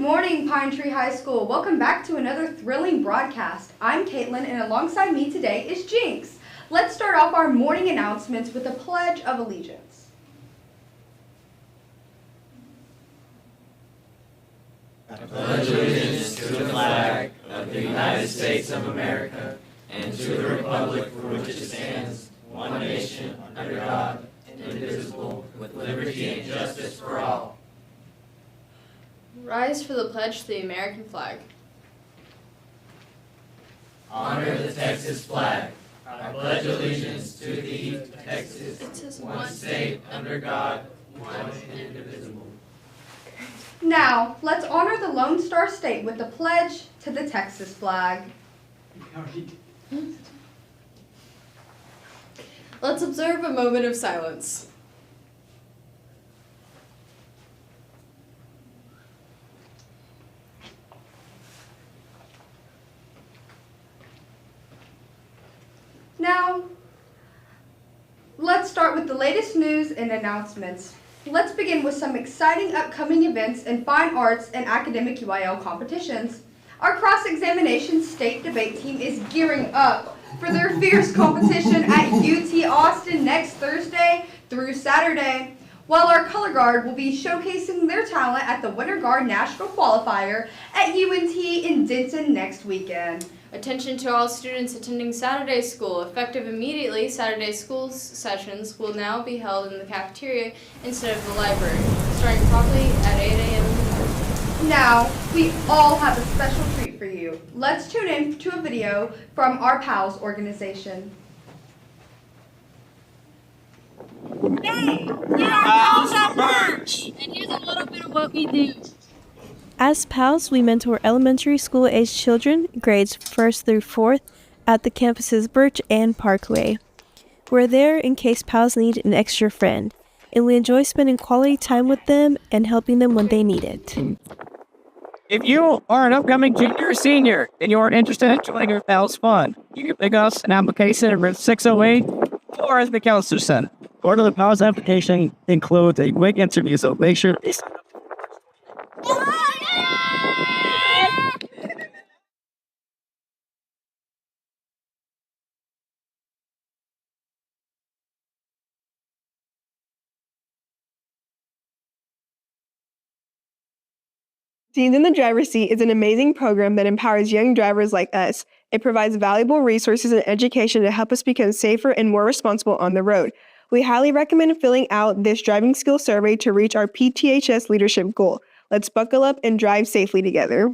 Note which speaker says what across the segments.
Speaker 1: morning, Pine Tree High School. Welcome back to another thrilling broadcast. I'm Kaitlyn, and alongside me today is Jinx. Let's start off our morning announcements with a Pledge of Allegiance.
Speaker 2: I pledge allegiance to the flag of of the United States of America, and to the republic for which it stands, one nation, under God, indivisible, with liberty and justice for all.
Speaker 3: Rise for the pledge to the American flag.
Speaker 2: Honor the Texas flag. I pledge allegiance to thee, Texas, one state, under God, one and indivisible.
Speaker 1: Now, let's honor the Lone Star State with the pledge to the Texas flag.
Speaker 3: Let's observe a moment of silence.
Speaker 1: Now, let's start with the latest news and announcements. Let's begin with some exciting upcoming events in fine arts and academic UIL competitions. Our cross-examination state debate team is gearing up for their fierce competition at UT Austin next Thursday through Saturday, while our color guard will be showcasing their talent at the Winter Guard National Qualifier at UNT in Denton next weekend.
Speaker 3: Attention to all students attending Saturday school. Effective immediately, Saturday school sessions will now be held in the cafeteria instead of the library, starting promptly at 8 a.m. in the morning.
Speaker 1: Now, we all have a special treat for you. Let's tune in to a video from our PALS organization.
Speaker 4: Hey, we are PALS at Merch, and here's a little bit of what we do.
Speaker 5: As PALS, we mentor elementary school-aged children, grades 1st through 4th, at the campuses Birch and Parkway. We're there in case PALS need an extra friend, and we enjoy spending quality time with them and helping them when they need it.
Speaker 6: If you are an upcoming junior or senior and you are interested in joining our PALS Fund, you can pick us an application at room 608 or at the Counselor Center. Part of the PALS application includes a quick interview, so make sure to sign up.
Speaker 7: Teens in the Driver's Seat is an amazing program that empowers young drivers like us. It provides valuable resources and education to help us become safer and more responsible on the road. We highly recommend filling out this driving skill survey to reach our PTHS leadership goal. Let's buckle up and drive safely together.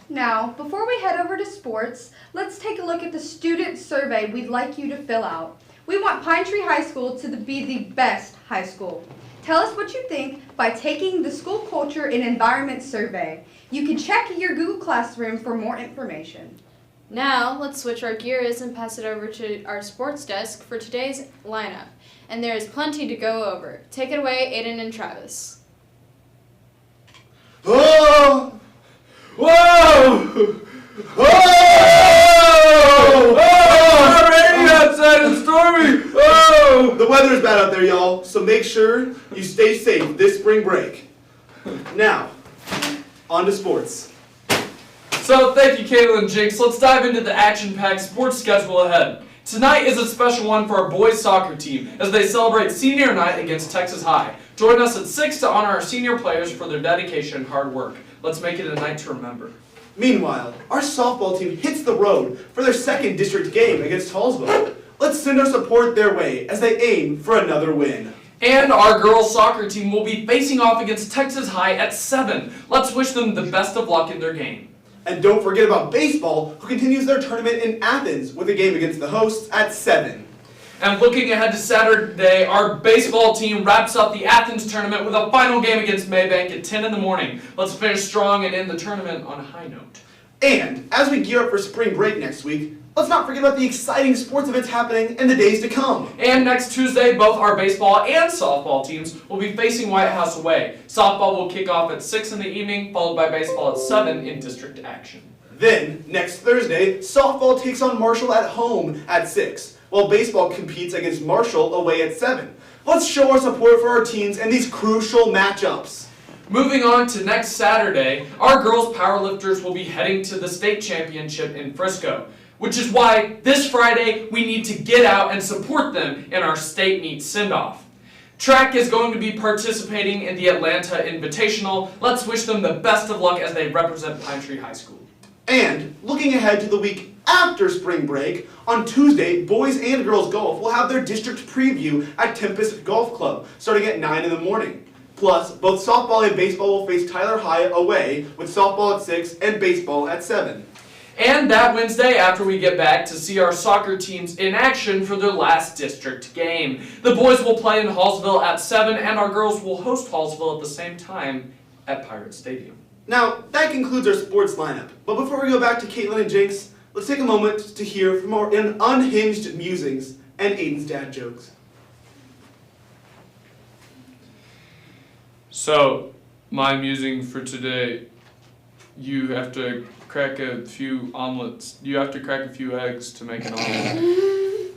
Speaker 1: Now, before we head over to sports, let's take a look at the student survey we'd like you to fill out. We want Pine Tree High School to be the best high school. Tell us what you think by taking the School Culture and Environment Survey. You can check your Google Classroom for more information.
Speaker 3: Now, let's switch our gears and pass it over to our sports desk for today's lineup. And there is plenty to go over. Take it away, Aiden and Travis.
Speaker 8: Oh! Whoa! Oh! Raining outside and stormy! Oh! The weather is bad out there, y'all, so make sure you stay safe this spring break. Now, on to sports.
Speaker 9: So thank you, Kaitlyn and Jinx. Let's dive into the action-packed sports schedule ahead. Tonight is a special one for our boys soccer team as they celebrate senior night against Texas High. Join us at 6 to honor our senior players for their dedication and hard work. Let's make it a night to remember.
Speaker 8: Meanwhile, our softball team hits the road for their second district game against Hallsville. Let's send our support their way as they aim for another win.
Speaker 9: And our girls soccer team will be facing off against Texas High at 7. Let's wish them the best of luck in their game.
Speaker 8: And don't forget about baseball, who continues their tournament in Athens with a game against the hosts at 7.
Speaker 9: And looking ahead to Saturday, our baseball team wraps up the Athens tournament with a final game against Maybank at 10 in the morning. Let's finish strong and end the tournament on a high note.
Speaker 8: And as we gear up for spring break next week, let's not forget about the exciting sports events happening in the days to come.
Speaker 9: And next Tuesday, both our baseball and softball teams will be facing White House away. Softball will kick off at 6 in the evening, followed by baseball at 7 in district action.
Speaker 8: Then, next Thursday, softball takes on Marshall at home at 6, while baseball competes against Marshall away at 7. Let's show our support for our teams in these crucial matchups.
Speaker 9: Moving on to next Saturday, our girls powerlifters will be heading to the state championship in Frisco, which is why this Friday we need to get out and support them in our state meet send-off. Track is going to be participating in the Atlanta Invitational. Let's wish them the best of luck as they represent Pine Tree High School.
Speaker 8: And looking ahead to the week after spring break, on Tuesday, boys and girls golf will have their district preview at Tempest Golf Club, starting at 9 in the morning. Plus, both softball and baseball will face Tyler High away, with softball at 6 and baseball at 7.
Speaker 9: And that Wednesday, after we get back to see our soccer teams in action for their last district game. The boys will play in Hallsville at 7, and our girls will host Hallsville at the same time at Pirate Stadium.
Speaker 8: Now, that concludes our sports lineup. But before we go back to Kaitlyn and Jinx, let's take a moment to hear from our unhinged musings and Aiden's dad jokes.
Speaker 9: So, my musing for today, you have to crack a few omelets. You have to crack a few eggs to make an omelet.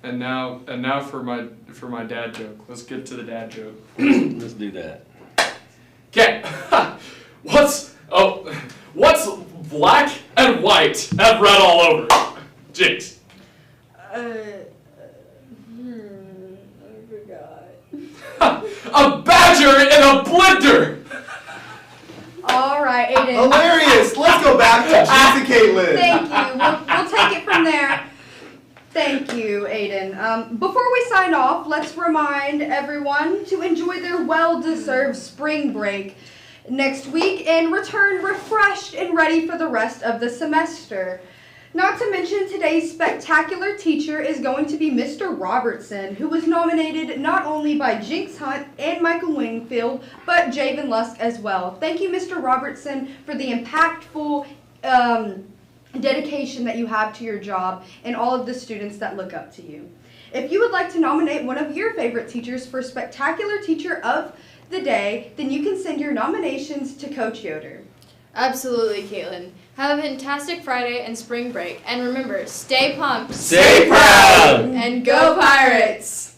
Speaker 9: And now for my dad joke. Let's get to the dad joke.
Speaker 2: Let's do that.
Speaker 9: Okay. What's black and white and red all over? Jinx.
Speaker 3: I forgot.
Speaker 9: A badger in a blender.
Speaker 1: All right, Aiden.
Speaker 8: Hilarious! Let's go back to Jinx and Kaitlyn.
Speaker 1: Thank you. We'll take it from there. Thank you, Aiden. Before we sign off, let's remind everyone to enjoy their well-deserved spring break next week and return refreshed and ready for the rest of the semester. Not to mention, today's spectacular teacher is going to be Mr. Robertson, who was nominated not only by Jinx Hunt and Michael Wingfield, but Jayvin Lusk as well. Thank you, Mr. Robertson, for the impactful dedication that you have to your job and all of the students that look up to you. If you would like to nominate one of your favorite teachers for Spectacular Teacher of the Day, then you can send your nominations to Coach Yoder.
Speaker 3: Absolutely, Kaitlyn. Have a fantastic Friday and spring break. And remember, stay pumped.
Speaker 2: Stay proud!
Speaker 3: And go Pirates!